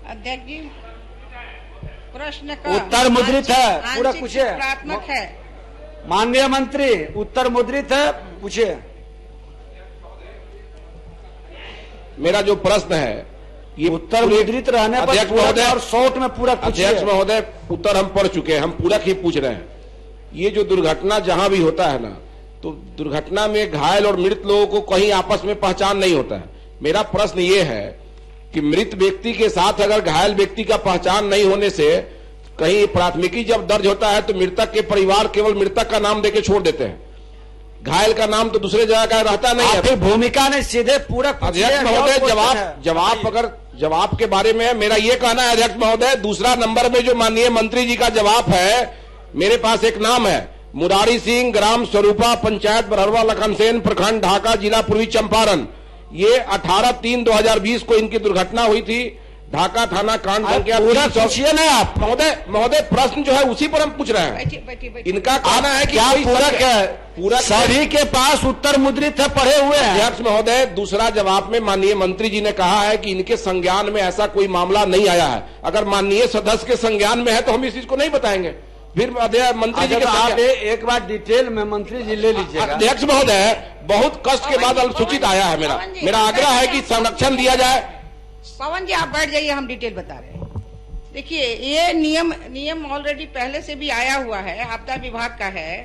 अध्यक्ष जी, प्रश्न का उत्तर मुद्रित है, पूरा पूछिए। प्रात्मक है। माननीय मंत्री, उत्तर मुद्रित है, पूछिए। मेरा जो प्रश्न है ये उत्तर मुद्रित रहने पर अध्यक्ष महोदय और शॉर्ट में पूरा पूछिए। अध्यक्ष महोदय, उत्तर हम पढ़ चुके हैं, हम पूरा ही पूछ रहे हैं। ये जो दुर्घटना जहां भी होता है ना, तो दुर्घटना में घायल और मृत लोगों को कहीं आपस में पहचान नहीं होता है। मेरा प्रश्न ये है कि मृत व्यक्ति के साथ अगर घायल व्यक्ति का पहचान नहीं होने से कहीं प्राथमिकी जब दर्ज होता है तो मृतक के परिवार केवल मृतक का नाम देके छोड़ देते हैं, घायल का नाम तो दूसरे जगह का रहता नहीं है। फिर भूमिका ने सीधे पूरा अध्यक्ष महोदय, जवाब अगर जवाब के बारे में मेरा ये कहना है अध्यक्ष महोदय, दूसरा नंबर में जो माननीय मंत्री जी का जवाब है, मेरे पास एक नाम है मुरारी सिंह, ग्राम स्वरूपा, पंचायत बरहरवा, लखनसेन प्रखंड, ढाका जिला पूर्वी चंपारण। ये 18/3/2020 को इनकी दुर्घटना हुई थी। ढाका थाना कांड संख्या पूरा पूछिए ना आप। महोदय प्रश्न जो है उसी पर हम पूछ रहे हैं। बैठिए। इनका कहना है कि पूरा सभी के पास उत्तर मुद्रित है, पढ़े हुए हैं। अध्यक्ष महोदय, दूसरा जवाब में माननीय मंत्री जी ने कहा है कि इनके संज्ञान में ऐसा कोई मामला नहीं आया है। अगर माननीय सदस्य के संज्ञान में है तो हम इस चीज को नहीं बताएंगे। फिर मंत्री जी के आप एक बार डिटेल में मंत्री जी ले लीजिएगा। अध्यक्ष महोदय, बहुत कष्ट के बाद अनुसूचित आया है। मेरा आग्रह है कि संरक्षण दिया जाए। पवन जी, आप बैठ जाइए, हम डिटेल बता रहे हैं। देखिए, ये नियम ऑलरेडी पहले से भी आया हुआ है, आपदा विभाग का है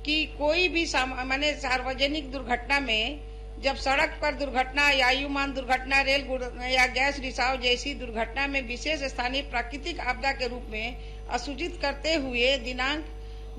कि कोई भी माने सार्वजनिक दुर्घटना में जब सड़क पर दुर्घटना या आयुमान दुर्घटना, रेल या गैस रिसाव जैसी दुर्घटना में विशेष स्थानीय प्राकृतिक आपदा के रूप में असूचित करते हुए दिनांक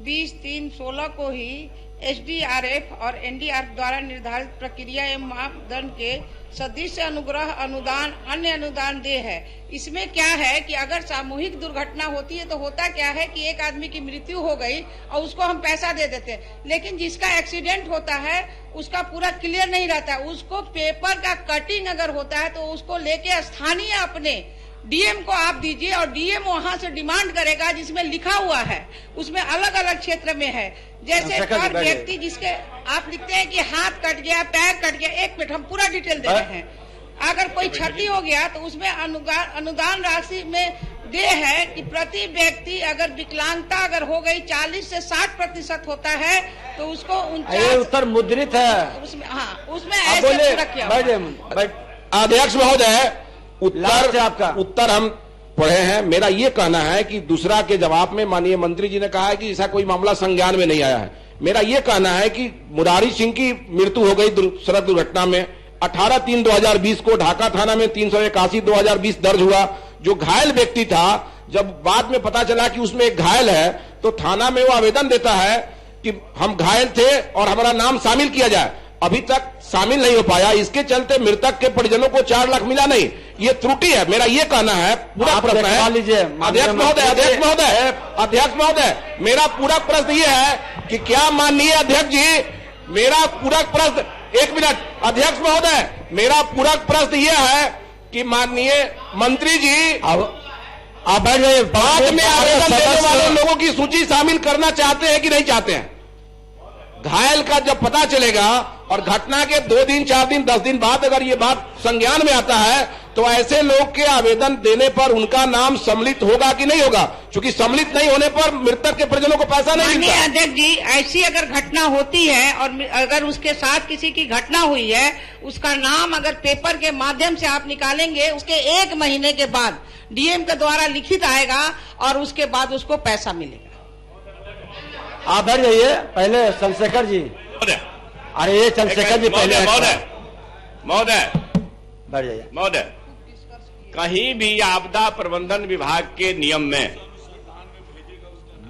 20/3/16 को ही एसडीआरएफ और एनडीआरएफ द्वारा निर्धारित प्रक्रिया एवं मापदंड के सदृश अनुग्रह अनुदान अन्य अनुदान दे है। इसमें क्या है कि अगर सामूहिक दुर्घटना होती है तो होता क्या है कि एक आदमी की मृत्यु हो गई और उसको हम पैसा दे देते हैं, लेकिन जिसका एक्सीडेंट होता है उसका पूरा क्लियर नहीं रहता। उसको पेपर का कटिंग अगर होता है तो उसको लेके स्थानीय अपने डीएम को आप दीजिए और डीएम वहां से डिमांड करेगा, जिसमें लिखा हुआ है, उसमें अलग अलग क्षेत्र में है। जैसे हर व्यक्ति जिसके आप लिखते हैं कि हाथ कट गया, पैर कट गया, एक मिनट हम पूरा डिटेल दे रहे हैं। अगर कोई क्षति हो गया तो उसमें अनुदान राशि में दे है कि प्रति व्यक्ति अगर विकलांगता अगर हो गई 40 से 60% होता है तो उसको 49 उत्तर मुद्रित है उसमें। हाँ, उसमें ऐसे पूरा किया। अध्यक्ष महोदय, उत्तर हम पढ़े हैं। मेरा ये कहना है कि दूसरा के जवाब में माननीय मंत्री जी ने कहा है कि ऐसा कोई मामला संज्ञान में नहीं आया है। मेरा ये कहना है कि मुरारी सिंह की मृत्यु हो गई सड़क दुर्घटना में 18/3/2020 को ढाका थाना में 381/2020 दर्ज हुआ। जो घायल व्यक्ति था, जब बाद में पता चला कि उसमें एक घायल है तो थाना में वो आवेदन देता है कि हम घायल थे और हमारा नाम शामिल किया जाए। अभी तक शामिल नहीं हो पाया, इसके चलते मृतक के परिजनों को 4 लाख मिला नहीं। ये त्रुटि है। मेरा ये कहना है, पूरा प्रश्न है अध्यक्ष महोदय, मेरा पूरा प्रश्न ये है कि क्या माननीय अध्यक्ष जी, मेरा पूरा प्रश्न, एक मिनट अध्यक्ष महोदय, मेरा पूरा प्रश्न ये है कि माननीय मंत्री जी अब बाद में आवेदन देने वाले लोगों की सूची शामिल करना चाहते हैं कि नहीं चाहते हैं? घायल का जब पता चलेगा और घटना के 2 दिन 4 दिन 10 दिन बाद अगर ये बात संज्ञान में आता है तो ऐसे लोग के आवेदन देने पर उनका नाम सम्मिलित होगा कि नहीं होगा? क्योंकि सम्मिलित नहीं होने पर मृतक के परिजनों को पैसा नहीं मिलता। अध्यक्ष जी, ऐसी अगर घटना होती है और अगर उसके साथ किसी की घटना हुई है, उसका नाम अगर पेपर के माध्यम से आप निकालेंगे, उसके 1 महीने के बाद डीएम के द्वारा लिखित आएगा और उसके बाद उसको पैसा मिलेगा। आप बैठ जाइए। पहले चंद्रशेखर जी, अरे ये चंद्रशेखर जी पहले महोदय बैठ जाइए। महोदय, कहीं भी आपदा प्रबंधन विभाग के नियम में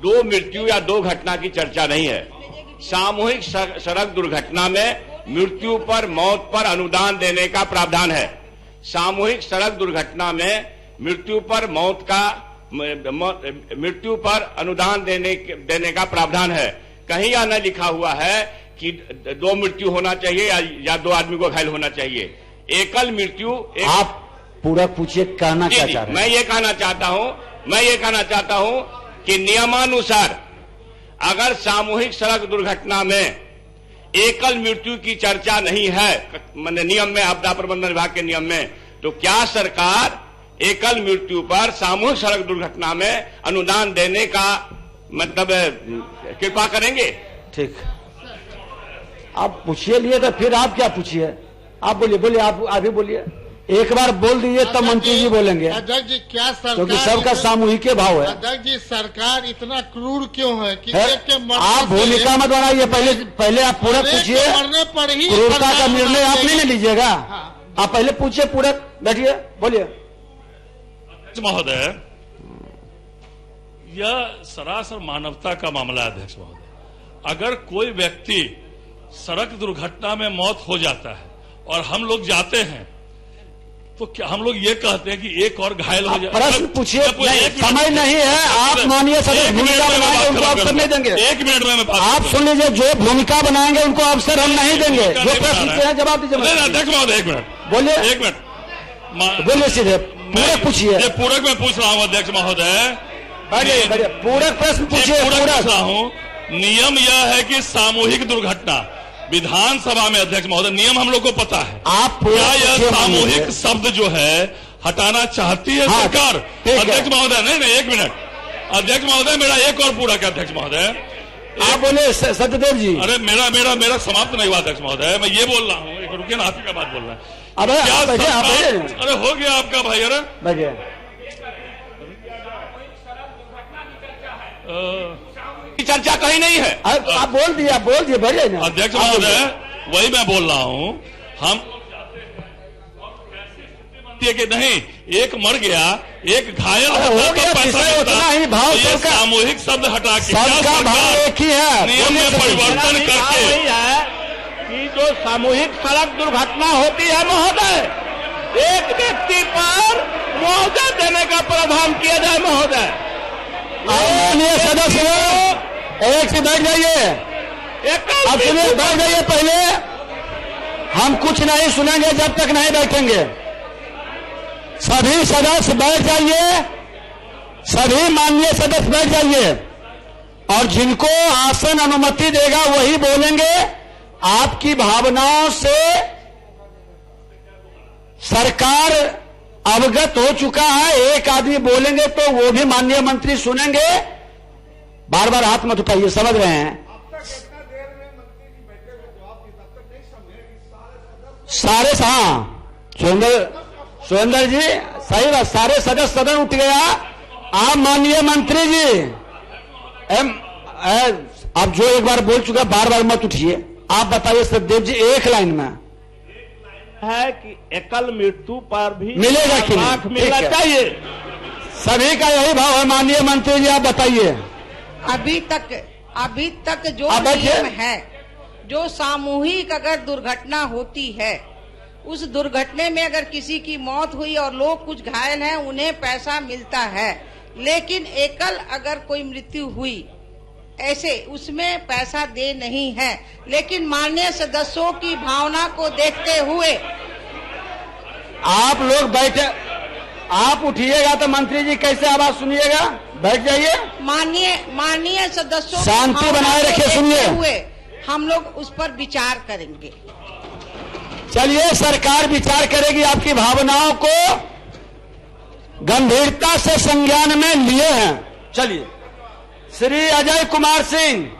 2 मृत्यु या 2 घटना की चर्चा नहीं है। सामूहिक सड़क दुर्घटना में मृत्यु पर मौत पर अनुदान देने का प्रावधान है। सामूहिक सड़क दुर्घटना में मृत्यु पर मृत्यु पर अनुदान देने का प्रावधान है। कहीं यह न लिखा हुआ है कि 2 मृत्यु होना चाहिए या 2 आदमी को घायल होना चाहिए। एकल मृत्यु आप पूरा पूछिए, कहना क्या चाह रहे हैं? मैं ये कहना चाहता हूं कि नियमानुसार अगर सामूहिक सड़क दुर्घटना में एकल मृत्यु की चर्चा नहीं है, नियम में, आपदा प्रबंधन विभाग के नियम में, तो क्या सरकार एकल मृत्यु पर सामूहिक सड़क दुर्घटना में अनुदान देने का मतलब कृपा करेंगे? ठीक, आप पूछिए लिए तो फिर आप क्या पूछिए? आप बोलिए, आप अभी बोलिए। एक बार बोल दीजिए तब मंत्री जी बोलेंगे। अध्यक्ष जी, क्या सरकार, क्योंकि सबका सामूहिक भाव है। अध्यक्ष जी, सरकार इतना क्रूर क्यों है कि है? एक के मरने आप भूमिका मत बनाइए, पहले आप पूरा पूछिए। मरने पर ही क्रूरता का निर्णय आप नहीं लीजिएगा। हाँ। आप पहले पूछिए, पूरा बैठिए, बोलिए। महोदय, यह सरासर मानवता का मामला है। अध्यक्ष महोदय, अगर कोई व्यक्ति सड़क दुर्घटना में मौत हो जाता है और हम लोग जाते हैं तो क्या हम लोग ये कहते हैं कि एक और घायल हो जाए? प्रश्न पूछिए, समय नहीं है। आप माननीय सदस्य भूमिका बनाएंगे, उनको अवसर नहीं देंगे। 1 मिनट में आप सुन लीजिए, जो भूमिका बनाएंगे उनको अवसर हम नहीं देंगे। जो प्रश्न पूछे हैं जवाब दीजिए। अध्यक्ष महोदय 1 मिनट बोलिए, 1 मिनट बोलिए सीधे पूरक पूछिए। ये पूरक में पूछ रहा हूँ अध्यक्ष महोदय, पूरक प्रश्न पूछिए। पूरक पूछ रहा हूँ। नियम यह है कि सामूहिक दुर्घटना विधानसभा में, अध्यक्ष महोदय, नियम हम लोग को पता है। आप क्या यह सामूहिक शब्द जो है हटाना चाहती है सरकार? अध्यक्ष महोदय, नहीं 1 मिनट। अध्यक्ष महोदय, मेरा एक और पूरक है। अध्यक्ष महोदय, आप बोले सत्यदेव जी। अरे मेरा समाप्त नहीं हुआ अध्यक्ष महोदय, मैं ये बोल रहा हूँ। एक रुकिए ना, आप ही का बात बोल रहे हैं। अरे हो गया आपका भाई। अरे चर्चा कहीं नहीं है। आप बोल दिए बढ़िया ना। अध्यक्ष महोदय, वही मैं बोल रहा हूँ। हम कि नहीं, एक मर गया, एक घायल हो गया, उतना ही भाव। ये सामूहिक शब्द हटा के सबका भाव एक ही है। नियम में परिवर्तन करके है कि जो सामूहिक सड़क दुर्घटना होती है महोदय, एक व्यक्ति पर मुआवजा देने का प्रावधान किया जाए महोदय। माननीय सदस्य एक से बैठ जाइए। अब सुनिए, बैठ जाइए। पहले हम कुछ नहीं सुनेंगे जब तक नहीं बैठेंगे। सभी सदस्य बैठ जाइए, सभी माननीय सदस्य बैठ जाइए। और जिनको आसन अनुमति देगा वही बोलेंगे। आपकी भावनाओं से सरकार अवगत हो चुका है। एक आदमी बोलेंगे तो वो भी माननीय मंत्री सुनेंगे। बार बार हाथ मत उठाइए, समझ रहे हैं? सारे, हाँ सुरेंद्र जी, सही बात। सारे सदस्य सदन उठ गया। आप माननीय मंत्री जी, अब जो एक बार बोल चुका, बार बार मत उठिए। आप बताइए सत्यदेव जी, एक लाइन में है कि एकल मृत्यु पर भी मिलेगा कि लाख मिलना चाहिए। सभी का यही भाव है। माननीय मंत्री जी, आप बताइए। अभी तक जो नियम है, जो सामूहिक अगर दुर्घटना होती है, उस दुर्घटने में अगर किसी की मौत हुई और लोग कुछ घायल हैं, उन्हें पैसा मिलता है। लेकिन एकल अगर कोई मृत्यु हुई ऐसे, उसमें पैसा दे नहीं है। लेकिन माननीय सदस्यों की भावना को देखते हुए आप लोग बैठे, आप उठिएगा तो मंत्री जी कैसे आवाज सुनिएगा? बैठ जाइए। माननीय सदस्यों शांति बनाए रखिए, सुनिए। हुए हम लोग उस पर विचार करेंगे। चलिए, सरकार विचार करेगी। आपकी भावनाओं को गंभीरता से संज्ञान में लिए हैं। चलिए, श्री अजय कुमार सिंह।